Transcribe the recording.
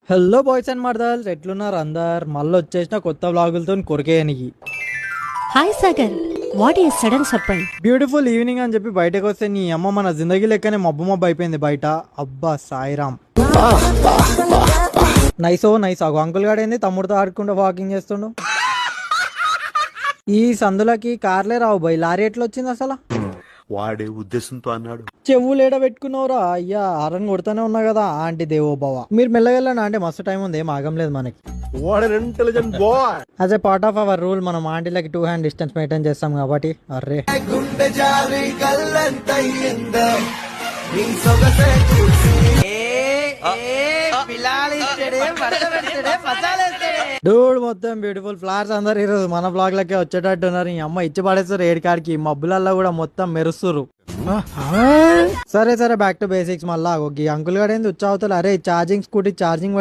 Hello boys and మర్దల్స్, ఎట్లున్నారు అందరు? మళ్ళీ వచ్చేసిన కొత్త వ్లాగులతో కొరికేయనికి. Hi Sagar, what is sudden surprise? Beautiful evening అని చెప్పి బయటకు వస్తే నీ అమ్మ మన జిందగీ లెక్కనే మబ్బు మబ్బు అయిపోయింది బయట. అబ్బా సాయిరామ్. నైస్ ఆగు. అంకుల్ గాడేంది తమ్ముడితో ఆడుకుంటూ వాకింగ్ చేస్తుండు. ఈ సందులకి కార్లే రావు బై, లారీ ఎట్లా వచ్చింది అసలు? వాడే ఉద్దేశంతో అన్నాడు. చెవులు ఏడ పెట్టుకున్నావురా అయ్యా? ఆరన్ కొడుతూనే ఉన్నా కదా ఆంటీ దేవోబావ. మీరు మెల్లగెళ్ళండి అంటే మస్తు టైం ఉంది, ఏం ఆగం లేదు మనకి. What an intelligent boy. As a part of our rule మనం ఆంటీలకి 2 hand డిస్టెన్స్ మెయింటైన్ చేస్తాం కాబట్టి. అర్రే డూడ్, మొత్తం బ్యూటిఫుల్ ఫ్లవర్స్ అందరు ఈరోజు మన బ్లాగ్ లకే వచ్చేటట్టు ఉన్నారు. ఈ అమ్మ ఇచ్చి పడేస్తారు ఏడు కాడికి. మబ్బులల్లో కూడా మొత్తం మెరుస్తురు. సరే బ్యాక్ టు బేసిక్స్. మళ్ళా అంకుల్ గాడు ఏంది ఉచ్చావుతారు? అరే ఛార్జింగ్ స్కూటీ ఛార్జింగ్